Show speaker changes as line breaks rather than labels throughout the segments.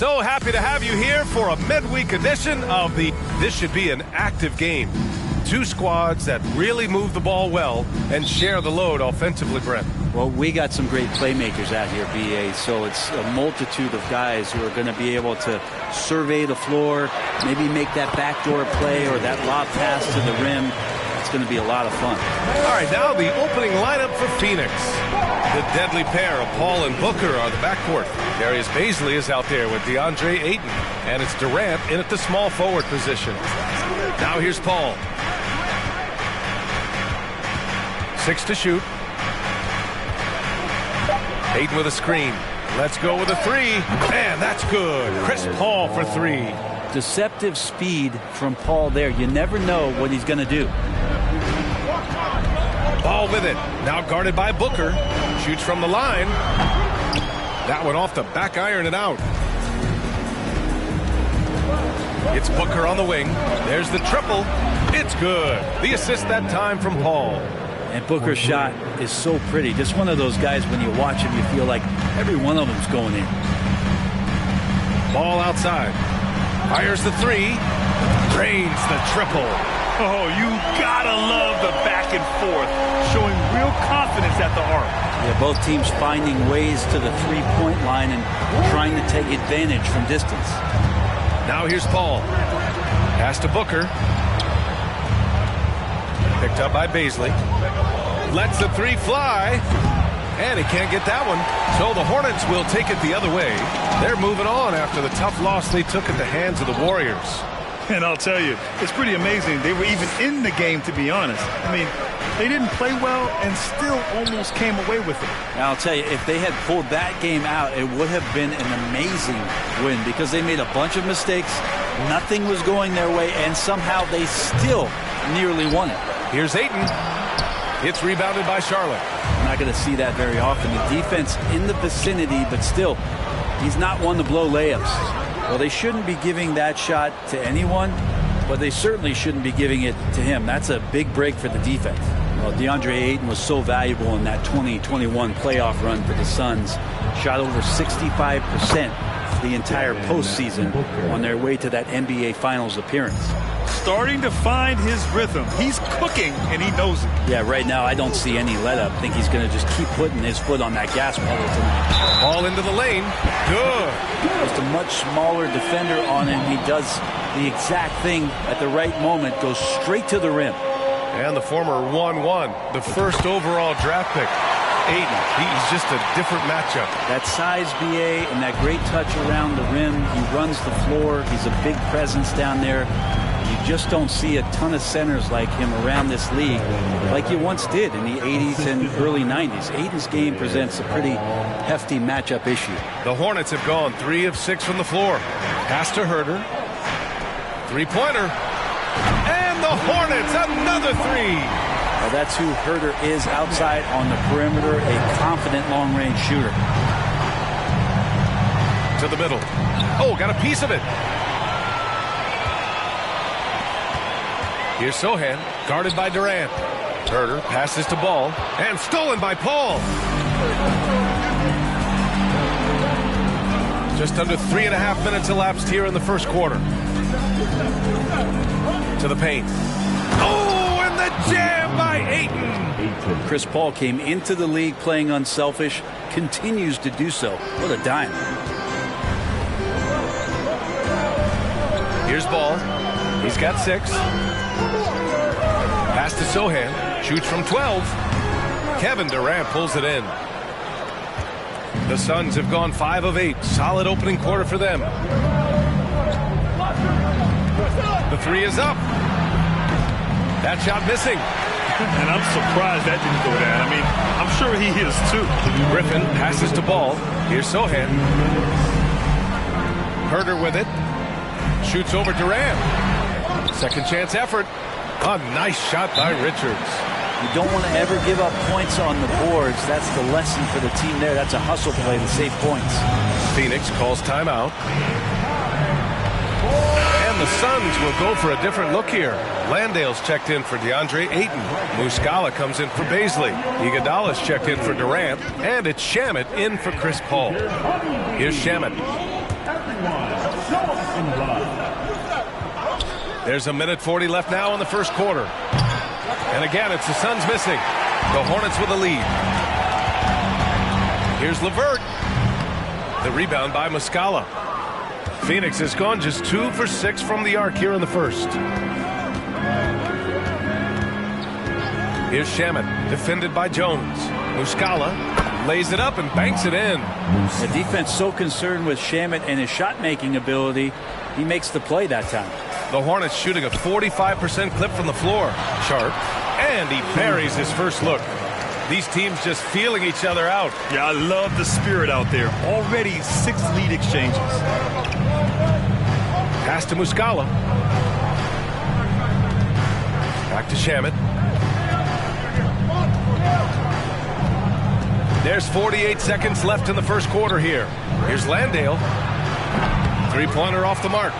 So happy to have you here for a midweek edition of This should be an active game. Two squads that really move the ball well and share the load offensively, Brent.
Well, we got some great playmakers out here, BA, so it's a multitude of guys who are going to be able to survey the floor, maybe make that backdoor play or that lob pass to the rim. It's going to be a lot of fun.
All right, now the opening lineup for Phoenix. The deadly pair of Paul and Booker are the backcourt. Darius Bazley is out there with DeAndre Ayton, and it's Durant in at the small forward position. Now here's Paul. 6 to shoot. Ayton with a screen. Let's go with a three. And that's good. Chris Paul for three.
Deceptive speed from Paul there. You never know what he's going to do.
Ball with it. Now guarded by Booker. Shoots from the line. That one off the back iron and out. It's Booker on the wing. There's the triple. It's good. The assist that time from Paul.
And Booker's shot is so pretty. Just one of those guys, when you watch him, you feel like every one of them's going in.
Ball outside. Fires the three. Drains the triple.
Oh, you gotta love the back and forth, showing real confidence at the arc.
Yeah, both teams finding ways to the three-point line and trying to take advantage from distance.
Now here's Paul. Pass to Booker. Picked up by Bazley. Lets the three fly. And he can't get that one. So the Hornets will take it the other way. They're moving on after the tough loss they took at the hands of the Warriors.
And I'll tell you, it's pretty amazing. They were even in the game, to be honest. I mean, they didn't play well and still almost came away with it.
And I'll tell you, if they had pulled that game out, it would have been an amazing win because they made a bunch of mistakes. Nothing was going their way, and somehow they still nearly won it.
Here's Ayton. It's rebounded by Charlotte.
I'm not going to see that very often. The defense in the vicinity, but still, he's not one to blow layups. Well, they shouldn't be giving that shot to anyone, but they certainly shouldn't be giving it to him. That's a big break for the defense. Well, DeAndre Ayton was so valuable in that 2021 playoff run for the Suns. Shot over 65% the entire postseason on their way to that NBA Finals appearance.
Starting to find his rhythm. He's cooking, and he knows it.
Yeah, right now I don't see any let-up. I think he's going to just keep putting his foot on that gas pedal tonight.
Ball into the lane. Good.
Just a much smaller defender on him. He does the exact thing at the right moment, goes straight to the rim.
And the former 1-1, the first overall draft pick. Ayton, he's just a different matchup.
That size, BA, and that great touch around the rim. He runs the floor. He's a big presence down there. You just don't see a ton of centers like him around this league like you once did in the 80s and early 90s. Ayton's game presents a pretty hefty matchup issue.
The Hornets have gone 3 of 6 from the floor. Pass to Herter. Three-pointer. And the Hornets, another three.
Well, that's who Herter is outside on the perimeter, a confident long-range shooter.
To the middle. Oh, got a piece of it. Here's Sohan, guarded by Durant. Herter passes to Ball, and stolen by Paul. Just under 3.5 minutes elapsed here in the first quarter. To the paint. Oh, and the jam by Ayton.
Chris Paul came into the league playing unselfish, continues to do so. What a dime.
Here's Ball. He's got 6. Pass to Sohan. Shoots from 12. Kevin Durant pulls it in. The Suns have gone 5 of 8. Solid opening quarter for them. The three is up. That shot missing.
And I'm surprised that didn't go down. I mean, I'm sure he is too.
Griffin passes to Ball. Here's Sohan. Herter with it. Shoots over Durant. Second chance effort. A nice shot by Richards.
You don't want to ever give up points on the boards. That's the lesson for the team there. That's a hustle play to save points.
Phoenix calls timeout. And the Suns will go for a different look here. Landale's checked in for DeAndre Ayton. Muscala comes in for Bazley. Iguodala's checked in for Durant. And it's Shamet in for Chris Paul. Here's Shamet.
and 1.
There's a minute 40 left now in the first quarter. And again, it's the Suns missing. The Hornets with a lead. Here's LeVert. The rebound by Muscala. Phoenix has gone just 2 for 6 from the arc here in the first. Here's Shamet, defended by Jones. Muscala lays it up and banks it in.
The defense so concerned with Shamet and his shot-making ability, he makes the play that time.
The Hornets shooting a 45% clip from the floor. Sharp. And he buries his first look. These teams just feeling each other out.
Yeah, I love the spirit out there. Already 6 lead exchanges.
Pass to Muscala. Back to Shamet. There's 48 seconds left in the first quarter here. Here's Landale. Three-pointer off the mark.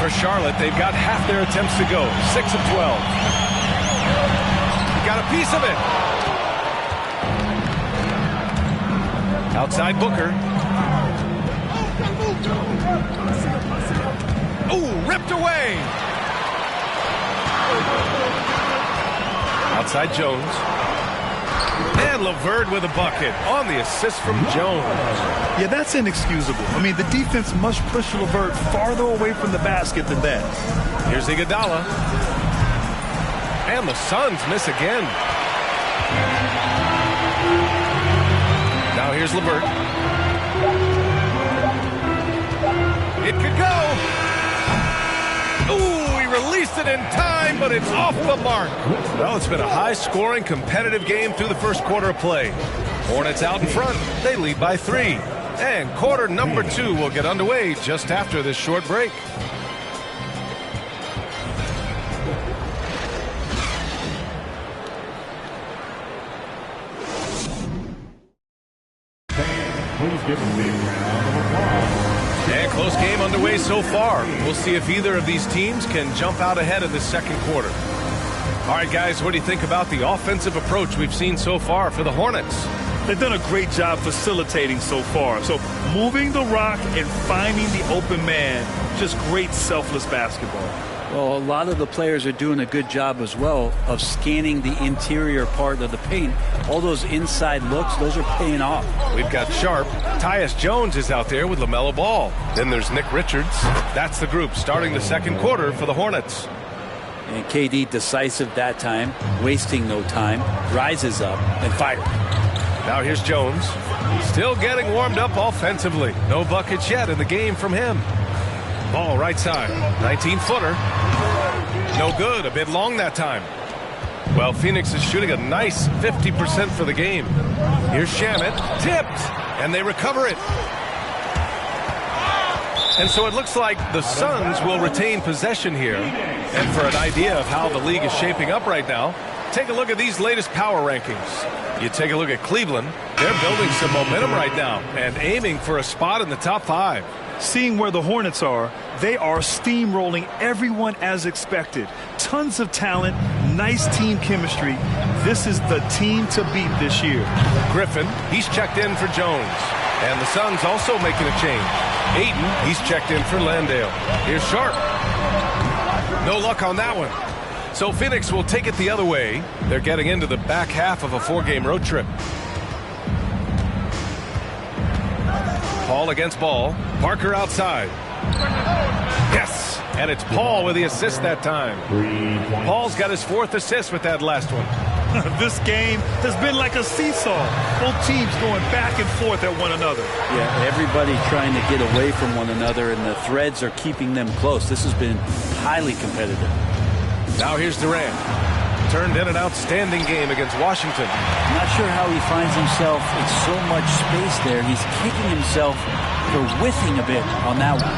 For Charlotte, they've got half their attempts to go. 6 of 12. Got a piece of it. Outside Booker. Ooh, ripped away. Outside Jones. And LeVert with a bucket on the assist from Jones.
Yeah, that's inexcusable. I mean, the defense must push LeVert farther away from the basket than that.
Here's Iguodala. And the Suns miss again. Now here's LeVert. It could go. Ooh, he released it in time, but it's off the mark. Well, it's been a high-scoring, competitive game through the first quarter of play. Hornets out in front. They lead by 3. And quarter number 2 will get underway just after this short break.
Please give them a big round of applause.
And close game underway so far. We'll see if either of these teams can jump out ahead of this second quarter. All right, guys, what do you think about the offensive approach we've seen so far for the Hornets?
They've done a great job facilitating so far. So moving the rock and finding the open man, just great selfless basketball.
Well, a lot of the players are doing a good job as well of scanning the interior part of the paint. All those inside looks, those are paying off.
We've got Sharp. Tyus Jones is out there with LaMelo Ball. Then there's Nick Richards. That's the group starting the second quarter for the Hornets.
And KD decisive that time, wasting no time, rises up and fires.
Now here's Jones. Still getting warmed up offensively. No buckets yet in the game from him. Ball right side. 19-footer. No good. A bit long that time. Well, Phoenix is shooting a nice 50% for the game. Here's Shamet. Tipped. And they recover it. And so it looks like the Suns will retain possession here. And for an idea of how the league is shaping up right now, take a look at these latest power rankings. You take a look at Cleveland. They're building some momentum right now and aiming for a spot in the top 5.
Seeing where the Hornets are, they are steamrolling everyone as expected. Tons of talent, nice team chemistry. This is the team to beat this year.
Griffin, he's checked in for Jones. And the Suns also making a change. Ayton, he's checked in for Landale. Here's Sharp. No luck on that one. So Phoenix will take it the other way. They're getting into the back half of a 4-game road trip. Paul against Ball. Parker outside. Yes! And it's Paul with the assist that time. Paul's got his 4th assist with that last one.
This game has been like a seesaw. Both teams going back and forth at one another.
Yeah, everybody trying to get away from one another, and the threads are keeping them close. This has been highly competitive.
Now here's Durant. Turned in an outstanding game against Washington.
I'm not sure how he finds himself in so much space there. He's kicking himself for whiffing a bit on that one.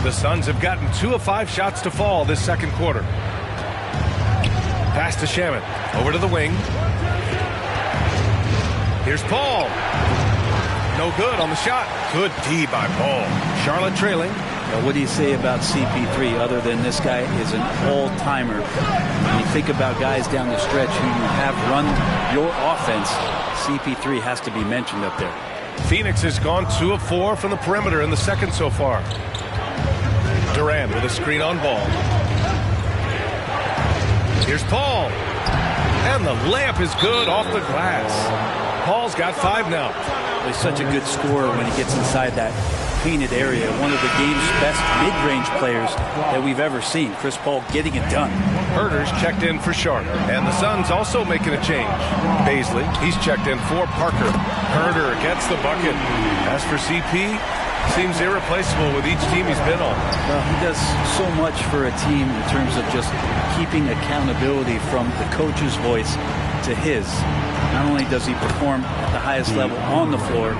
The Suns have gotten 2 of 5 shots to fall this second quarter. Pass to Shamet. Over to the wing. Here's Paul. No good on the shot. Good D by Paul. Charlotte trailing.
Now, what do you say about CP3 other than this guy is an all-timer? When you think about guys down the stretch who you have run your offense, CP3 has to be mentioned up there.
Phoenix has gone 2 of 4 from the perimeter in the second so far. Durant with a screen on Ball. Here's Paul. And the layup is good off the glass. Paul's got 5 now.
He's such a good scorer when he gets inside that painted area. One of the game's best mid-range players that we've ever seen. Chris Paul getting it done.
Herder's checked in for Sharp. And the Suns also making a change. Baisley, he's checked in for Parker. Herder gets the bucket. As for CP, seems irreplaceable with each team he's been on.
Well, he does so much for a team in terms of just keeping accountability from the coach's voice to his. Not only does he perform at the highest level on the floor,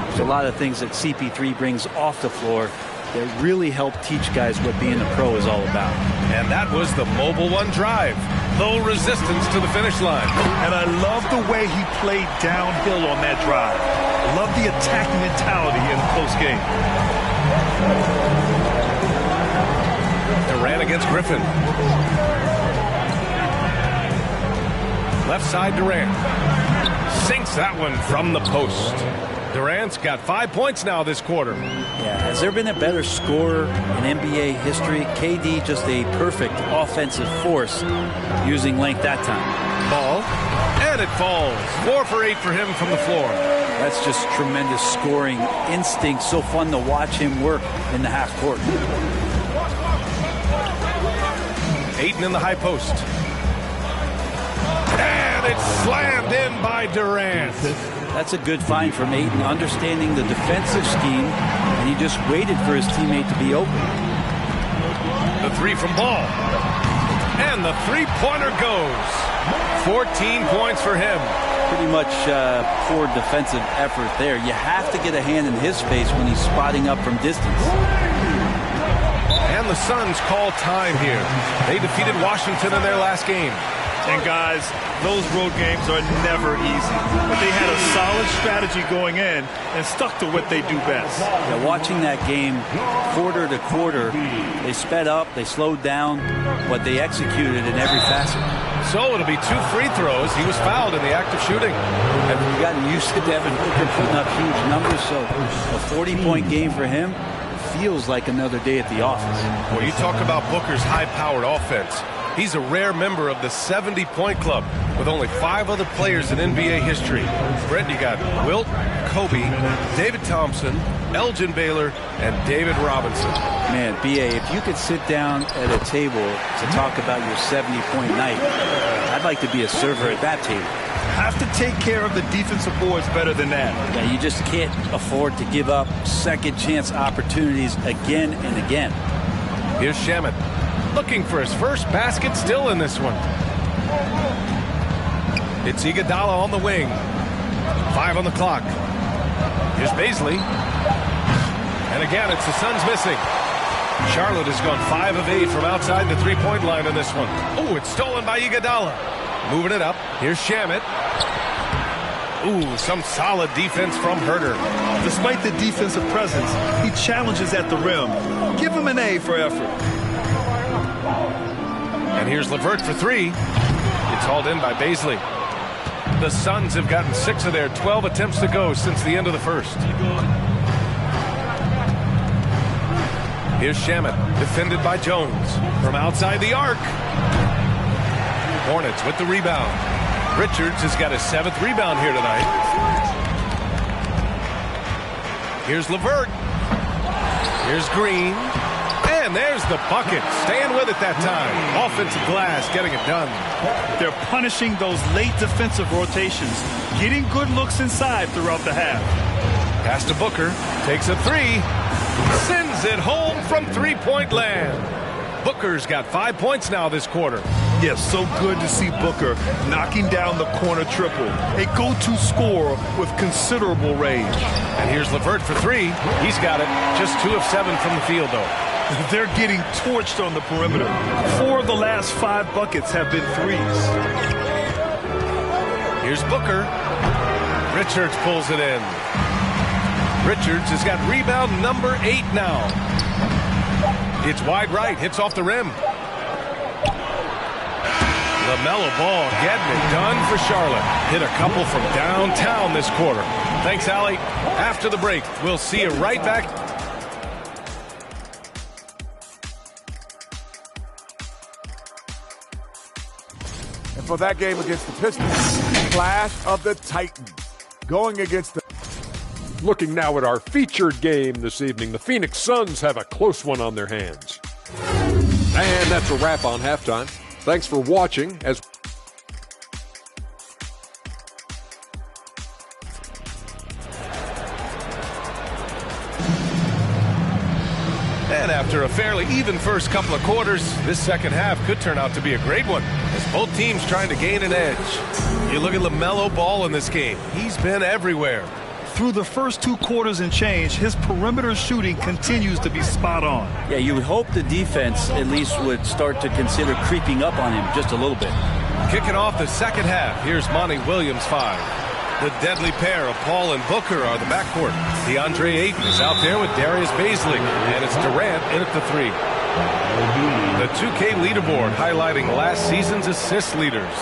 there's a lot of things that CP3 brings off the floor that really help teach guys what being a pro is all about.
And that was the Mobile One drive. Low resistance to the finish line.
And I love the way he played downhill on that drive. Love the attack mentality in the close game.
Durant against Griffin. Left side Durant. Sinks that one from the post. Durant's got 5 points now this quarter.
Yeah, has there been a better scorer in NBA history? KD just a perfect offensive force using length that time.
Ball, and it falls. 4 for 8 for him from the floor.
That's just tremendous scoring instinct. So fun to watch him work in the half court.
Ayton in the high post. And it's slammed in by Durant.
That's a good find from Ayton, understanding the defensive scheme, and he just waited for his teammate to be open.
The 3 from Ball. And the three-pointer goes. 14 points for him.
Pretty much poor defensive effort there. You have to get a hand in his face when he's spotting up from distance.
And the Suns call time here. They defeated Washington in their last game.
And guys, those road games are never easy. But they had a solid strategy going in and stuck to what they do best.
Yeah, watching that game quarter to quarter, they sped up, they slowed down, but they executed in every facet.
So it'll be 2 free throws. He was fouled in the act of shooting.
And we've gotten used to Devin Booker putting up huge numbers, so a 40-point game for him feels like another day at the office.
Well, you talk about Booker's high-powered offense. He's a rare member of the 70-point club with only 5 other players in NBA history. Brent, you got Wilt, Kobe, David Thompson, Elgin Baylor, and David Robinson.
Man, B.A., if you could sit down at a table to talk about your 70-point night, I'd like to be a server at that table.
Have to take care of the defensive boards better than that.
Yeah, you just can't afford to give up second chance opportunities again and again.
Here's Shamet, looking for his first basket, still in this one. It's Iguodala on the wing. 5 on the clock. Here's Baisley. And again, it's the Suns missing. Charlotte has gone 5 of 8 from outside the three-point line in this one. Oh, it's stolen by Iguodala. Moving it up. Here's Shamet. Ooh, some solid defense from Herder.
Despite the defensive presence, he challenges at the rim. Give him an A for effort.
And here's LeVert for 3. It's hauled in by Baisley. The Suns have gotten 6 of their 12 attempts to go since the end of the first. Here's Shamet, defended by Jones. From outside the arc. Hornets with the rebound. Richards has got his 7th rebound here tonight. Here's LeVert. Here's Green. And there's the bucket. Staying with it that time. Offensive glass, getting it done.
They're punishing those late defensive rotations, getting good looks inside throughout the half.
Pass to Booker. Takes a 3. Sends it home from three-point land. Booker's got 5 points now this quarter.
Yes, so good to see Booker knocking down the corner triple. A go-to scorer with considerable range.
And here's LeVert for 3. He's got it. Just 2 of 7 from the field, though.
They're getting torched on the perimeter. 4 of the last 5 buckets have been threes.
Here's Booker. Richards pulls it in. Richards has got rebound number 8 now. It's wide right. Hits off the rim. LaMelo Ball getting it done for Charlotte. Hit a couple from downtown this quarter. Thanks, Allie. After the break, we'll see you right back.
And for that game against the Pistons, Clash of the Titans going against the...
Looking now at our featured game this evening, the Phoenix Suns have a close one on their hands. And that's a wrap on halftime. Thanks for watching as
And after a fairly even first couple of quarters, this second half could turn out to be a great one as both teams trying to gain an edge. You look at LaMelo Ball in this game. He's been everywhere.
Through the first 2 quarters and change, his perimeter shooting continues to be spot on.
Yeah, you would hope the defense at least would start to consider creeping up on him just a little bit.
Kicking off the second half, here's Monty Williams 5. The deadly pair of Paul and Booker are the backcourt. DeAndre Ayton is out there with Darius Bazley, and it's Durant in at the 3. The 2K leaderboard highlighting last season's assist leaders.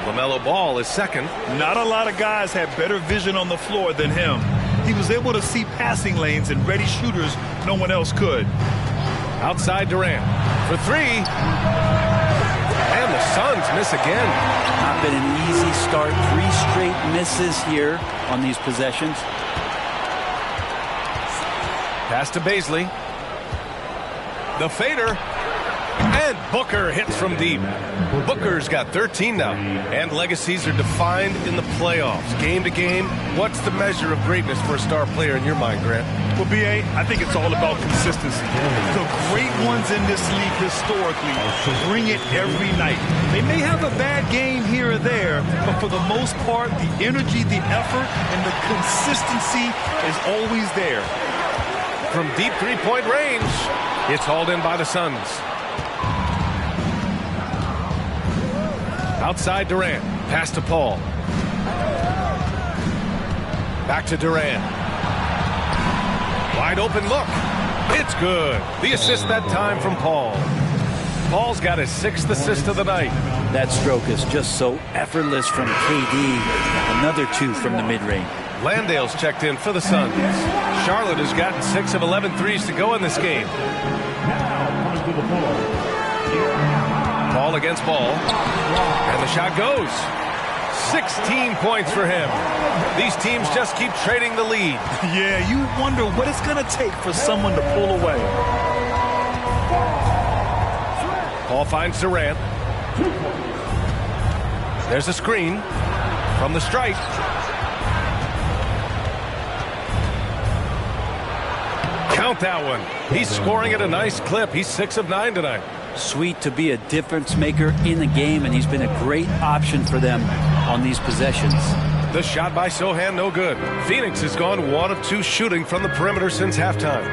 LaMelo Ball is second.
Not a lot of guys had better vision on the floor than him. He was able to see passing lanes and ready shooters no one else could.
Outside Durant for 3. And the Suns miss again.
Not been an easy start. 3 straight misses here on these possessions.
Pass to Bazley. The fader. And Booker hits from deep. Booker's got 13 now. And legacies are defined in the playoffs. Game to game, what's the measure of greatness for a star player in your mind, Grant?
Well, B.A., I think it's all about consistency. The great ones in this league historically bring it every night. They may have a bad game here or there, but for the most part, the energy, the effort, and the consistency is always there.
From deep three-point range, it's hauled in by the Suns. Outside Durant, pass to Paul. Back to Durant. Wide open look. It's good. The assist that time from Paul. Paul's got his 6th assist of the night.
That stroke is just so effortless from KD. Another 2 from the mid-range.
Landale's checked in for the Suns. Charlotte has gotten 6 of 11 threes to go in this game. Ball against Ball. And the shot goes. 16 points for him. These teams just keep trading the lead.
Yeah, you wonder what it's going to take for someone to pull away.
Paul finds Durant. There's a screen from the stripe. Count that one. He's scoring at a nice clip. He's 6 of 9 tonight.
Sweet to be a difference maker in the game, and he's been a great option for them on these possessions.
The shot by Sohan, no good. Phoenix has gone 1 of 2 shooting from the perimeter since halftime.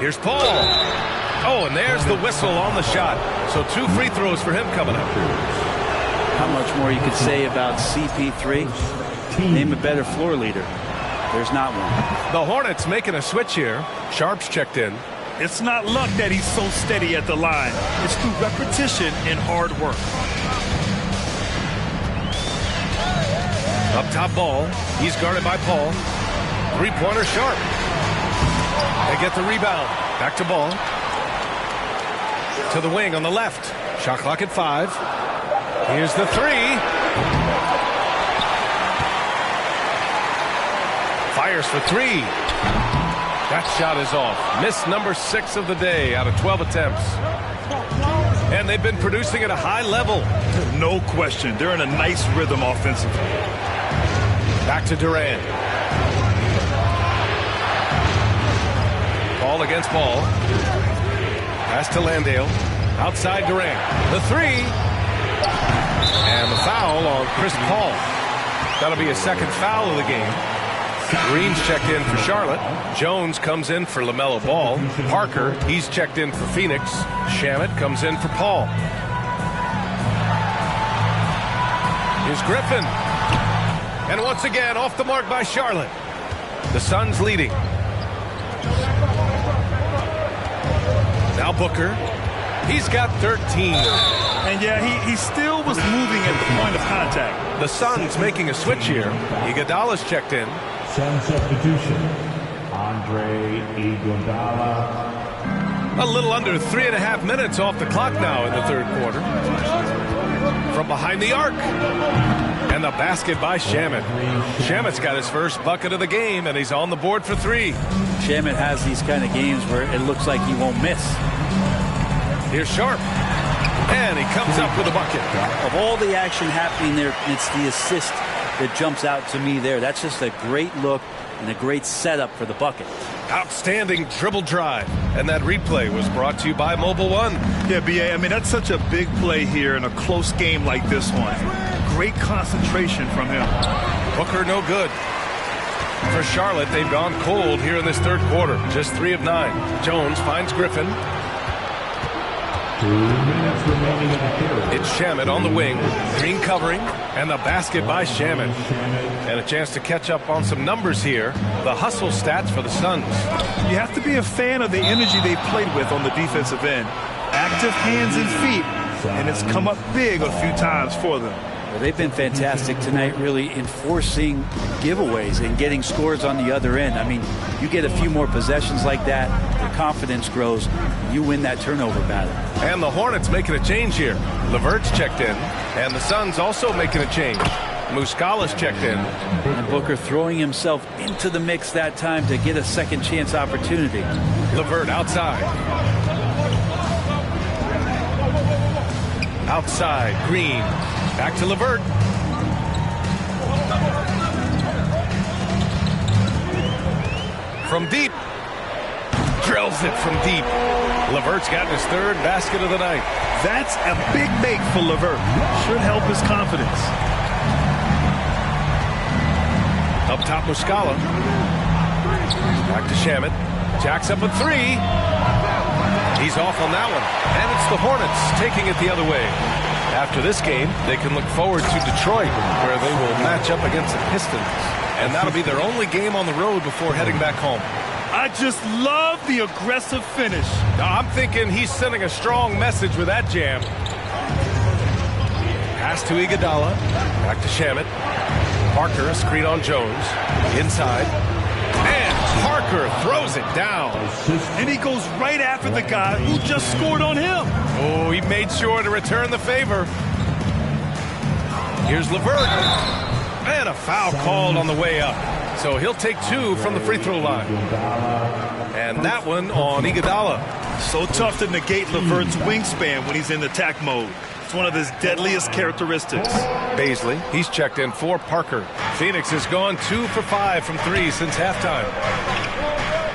Here's Paul. Oh, and there's the whistle on the shot. So 2 free throws for him coming up.
How much more you could say about CP3? Name a better floor leader. There's not one.
The Hornets making a switch here. Sharp's checked in.
It's not luck that he's so steady at the line. It's through repetition and hard work.
Up top Ball. He's guarded by Paul. 3-pointer Sharp. They get the rebound. Back to Ball. To the wing on the left. Shot clock at 5. Here's the 3. Fires for 3. That shot is off. Miss number 6 of the day out of 12 attempts. And they've been producing at a high level.
No question. They're in a nice rhythm offensively.
Back to Durant. Ball against Ball. Pass to Landale. Outside Durant. The 3. And the foul on Chris Paul. That'll be a second foul of the game. Green's checked in for Charlotte. Jones comes in for LaMelo Ball. Parker, he's checked in for Phoenix. Shamet comes in for Paul. Here's Griffin. And once again, off the mark by Charlotte. The Suns leading. Now Booker. He's got 13.
And yeah, he still was moving at the point of contact.
The Suns making a switch here. Iguodala's checked in.
Sun substitution. Andre Iguodala.
A little under 3.5 minutes off the clock now in the third quarter. From behind the arc. And the basket by Shamet. Shamet's got his first bucket of the game, and he's on the board for 3.
Shamet has these kind of games where it looks like he won't miss.
Here's Sharp. And he comes up with a bucket.
Of all the action happening there, it's the assist that jumps out to me there. That's just a great look and a great setup for the bucket.
Outstanding dribble drive. And that replay was brought to you by Mobile One.
Yeah, B.A., I mean, that's such a big play here in a close game like this one. Great concentration from him.
Booker no good. For Charlotte, they've gone cold here in this third quarter. Just 3 of 9. Jones finds Griffin.
2 minutes remaining in the period.
It's Shamet on the wing. Green covering. And the basket by Shamet. And a chance to catch up on some numbers here. The hustle stats for the Suns.
You have to be a fan of the energy they played with on the defensive end. Active hands and feet. And it's come up big a few times for them.
Well, they've been fantastic tonight, really enforcing giveaways and getting scores on the other end. I mean, you get a few more possessions like that, your confidence grows, you win that turnover battle.
And the Hornets making a change here. LeVert's checked in, and the Suns also making a change. Muscala's checked in.
And Booker throwing himself into the mix that time to get a second chance opportunity.
LeVert outside. Outside, Green. Back to LeVert. From deep. Drills it from deep. LeVert's gotten his third basket of the night.
That's a big make for LeVert. Should help his confidence.
Up top, Muscala. Back to Shamet. Jacks up a 3. He's off on that one. And it's the Hornets taking it the other way. After this game, they can look forward to Detroit, where they will match up against the Pistons. And that'll be their only game on the road before heading back home.
I just love the aggressive finish.
Now, I'm thinking he's sending a strong message with that jam. Pass to Iguodala. Back to Shamet. Parker, a screen on Jones. Inside. And Parker throws it down.
And he goes right after the guy who just scored on him.
Oh, he made sure to return the favor. Here's LeVert. And a foul called on the way up. So he'll take 2 from the free throw line. And that one on Iguodala.
So tough to negate LeVert's wingspan when he's in attack mode. It's one of his deadliest characteristics.
Baisley, he's checked in for Parker. Phoenix has gone 2 for 5 from 3 since halftime.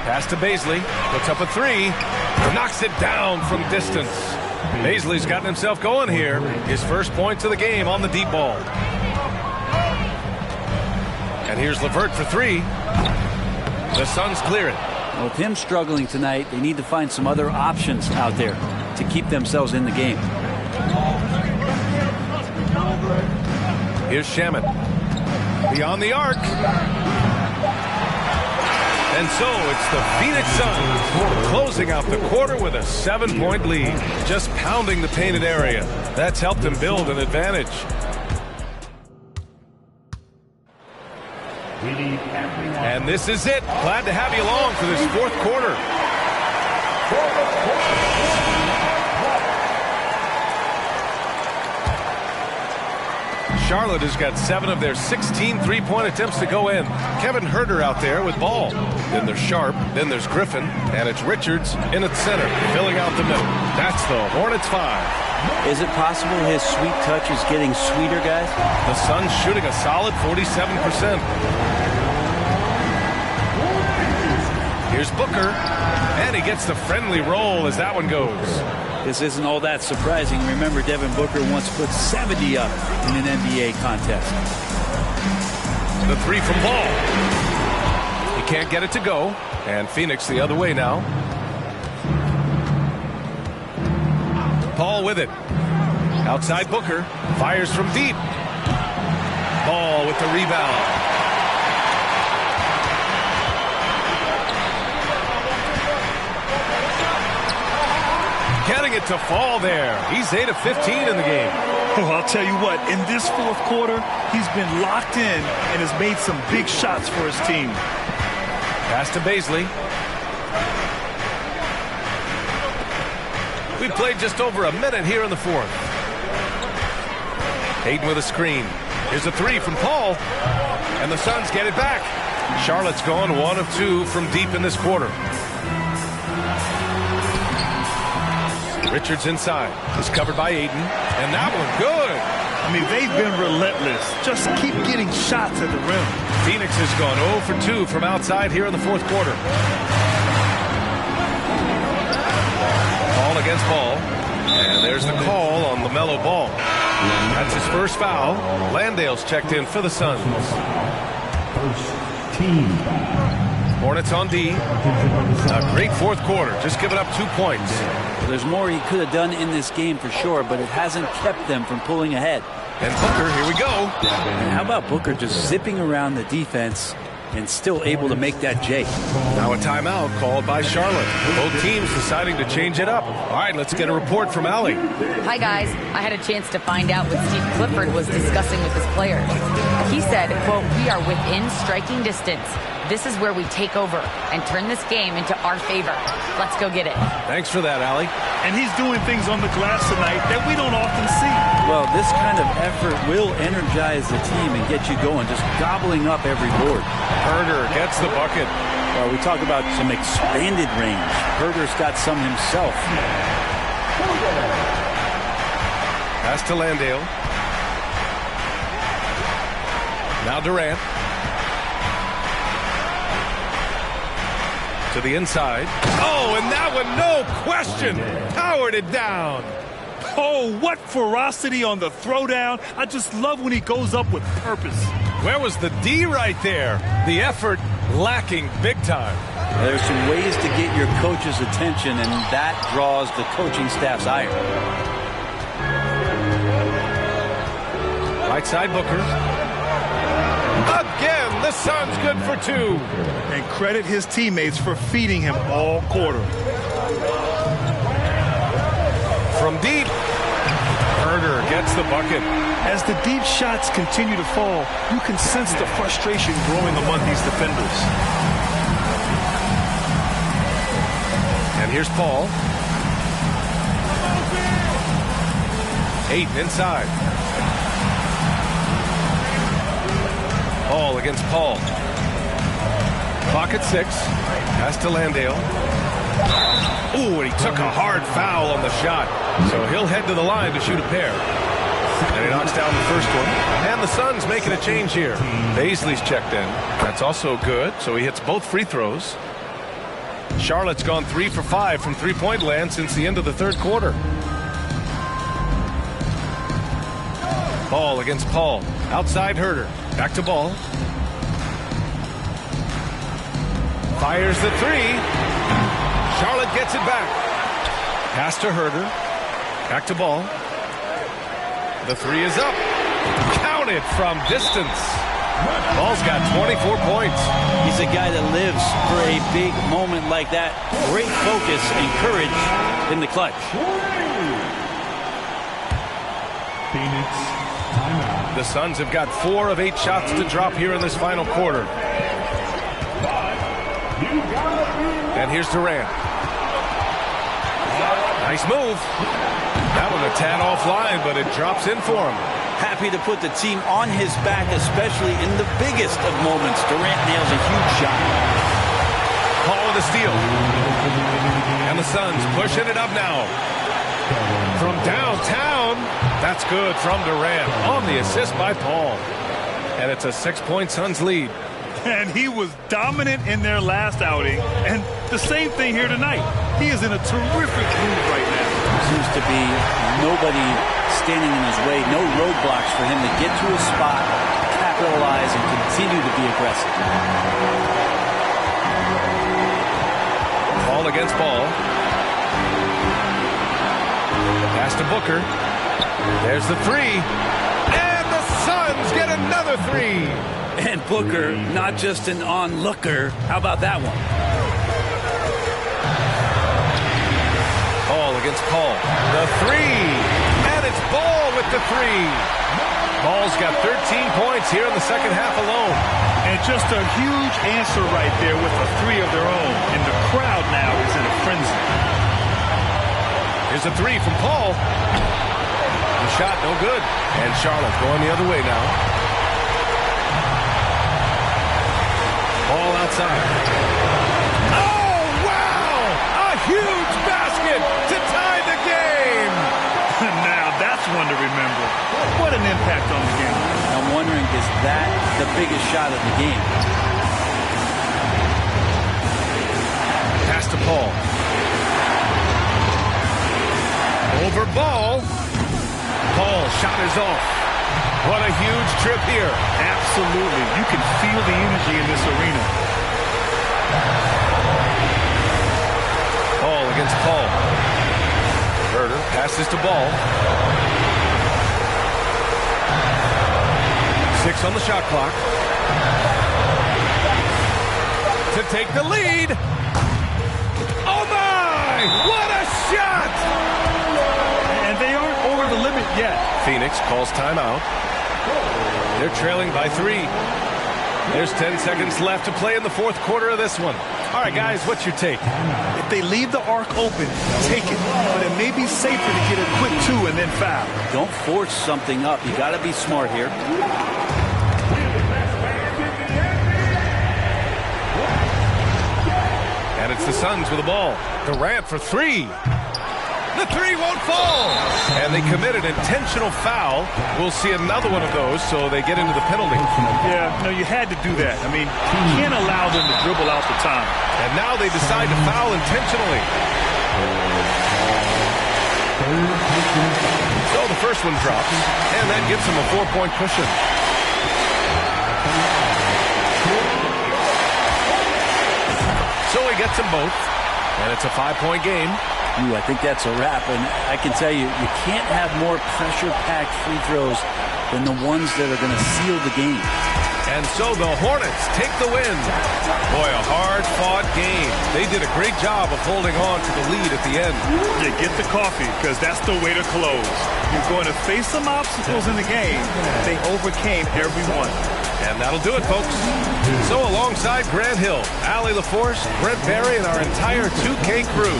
Pass to Baisley, puts up a 3, knocks it down from distance. Baisley's gotten himself going here. His first points of the game on the deep ball. And here's LeVert for 3. The Suns clear it.
With him struggling tonight, they need to find some other options out there to keep themselves in the game.
Here's Shamet. Beyond the arc. And so it's the Phoenix Suns closing out the quarter with a 7-point lead. Just pounding the painted area. That's helped them build an advantage. And this is it. Glad to have you along for this fourth quarter. Charlotte has got 7 of their 16 three-point attempts to go in. Kevin Huerter out there with ball. Then there's Sharp. Then there's Griffin. And it's Richards in at center, filling out the middle. That's the Hornets 5.
Is it possible his sweet touch is getting sweeter, guys?
The Suns shooting a solid 47%. Here's Booker. And he gets the friendly roll as that one goes.
This isn't all that surprising. Remember, Devin Booker once put 70 up in an NBA contest.
The 3 from Ball. He can't get it to go. And Phoenix the other way now. Ball with it. Outside Booker. Fires from deep. Ball with the rebound. Getting it to fall there. He's 8 of 15 in the game.
Well, I'll tell you what, in this fourth quarter, he's been locked in and has made some big shots for his team.
Pass to Bazley. We played just over a minute here in the fourth. Hayden with a screen. Here's a three from Paul. And the Suns get it back. Charlotte's gone 1 of 2 from deep in this quarter. Richards inside. Is covered by Ayton. And that one good.
I mean, they've been relentless. Just keep getting shots at the rim.
Phoenix has gone 0 for 2 from outside here in the fourth quarter. Ball against Ball. And there's the call on LaMelo Ball. That's his first foul. Landale's checked in for the Suns.
First team.
Hornets on D. A great fourth quarter, just giving up 2 points.
Well, there's more he could have done in this game for sure, but it hasn't kept them from pulling ahead.
And Booker, here we go.
And how about Booker just zipping around the defense and still able to make that J?
Now a timeout called by Charlotte. Both teams deciding to change it up. All right, let's get a report from Allie.
Hi, guys. I had a chance to find out what Steve Clifford was discussing with his players. He said, quote, "We are within striking distance. This is where we take over and turn this game into our favor. Let's go get it."
Thanks for that, Allie.
And he's doing things on the glass tonight that we don't often see.
Well, this kind of effort will energize the team and get you going, just gobbling up every board.
Herder gets the bucket.
Well, we talk about some expanded range. Herder's got some himself.
Pass to Landale. Now Durant. To the inside. Oh, and that one, no question, powered it down.
Oh, what ferocity on the throwdown. I just love when he goes up with purpose.
Where was the D right there? The effort lacking big time.
There's some ways to get your coach's attention, and that draws the coaching staff's ire.
Right side Booker. Again, the Suns good for 2.
And credit his teammates for feeding him all quarter.
From deep, Herder gets the bucket.
As the deep shots continue to fall, you can sense the frustration growing among these defenders.
And here's Paul. Ayton inside. Paul against Paul. Clock at 6. Pass to Landale. Ooh, and he took a hard foul on the shot. So he'll head to the line to shoot a pair. And he knocks down the first one. And the Suns making a change here. Bazley's checked in. That's also good. So he hits both free throws. Charlotte's gone 3 for 5 from three-point land since the end of the third quarter. Ball against Paul. Outside Herder. Back to Ball. Fires the 3. Charlotte gets it back. Pass to Herder. Back to Ball. The 3 is up. Count it from distance. Ball's got 24 points.
He's a guy that lives for a big moment like that. Great focus and courage in the clutch.
Phoenix timeout.
The Suns have got 4 of 8 shots to drop here in this final quarter. And here's Durant. Nice move. That one a tad offline, but it drops in for him.
Happy to put the team on his back, especially in the biggest of moments. Durant nails a huge shot.
Paul with a steal. And the Suns pushing it up now. From downtown, that's good from Durant on the assist by Paul. And it's a 6-point Suns lead.
And he was dominant in their last outing. And the same thing here tonight. He is in a terrific mood right now.
Seems to be nobody standing in his way, no roadblocks for him to get to his spot, capitalize, and continue to be aggressive.
Ball against Ball. Pass to Booker. There's the 3. And the Suns get another 3.
And Booker, not just an onlooker. How about that one?
Ball against Paul. The 3. And it's Ball with the three. Ball's got 13 points here in the second half alone.
And just a huge answer right there with a three of their own. And the crowd now is in a frenzy.
Here's a three from Paul. The shot no good. And Charlotte going the other way now. Ball outside. Oh, wow! A huge basket to tie the game.
Now that's one to remember. What an impact on the game.
I'm wondering, is that the biggest shot of the game?
Pass to Paul. Over Ball. Paul shot is off. What a huge trip here.
Absolutely. You can feel the energy in this arena.
Ball against Paul. Herder passes to Ball. 6 on the shot clock. To take the lead. Oh my! What a shot!
And they aren't over the limit yet.
Phoenix calls timeout. They're trailing by 3. There's 10 seconds left to play in the fourth quarter of this one. All right, guys, what's your take?
If they leave the arc open, take it. But it may be safer to get a quick 2 and then foul.
Don't force something up. You got to be smart here.
And it's the Suns with the ball. Durant for 3. The 3 won't fall. And they committed intentional foul. We'll see another one of those, so they get into the penalty.
Yeah, no, you had to do that. I mean, you can't allow them to dribble out the time.
And now they decide to foul intentionally. So the first one drops, and that gives them a 4-point cushion. So he gets them both, and it's a 5-point game.
Ooh, I think that's a wrap, and I can tell you, you can't have more pressure-packed free throws than the ones that are going to seal the game.
And so the Hornets take the win. Boy, a hard-fought game. They did a great job of holding on to the lead at the end.
Yeah, get the coffee, because that's the way to close. You're going to face some obstacles in the game. They overcame every one.
And that'll do it, folks. So alongside Grant Hill, Allie LaForce, Brent Barry, and our entire 2K crew,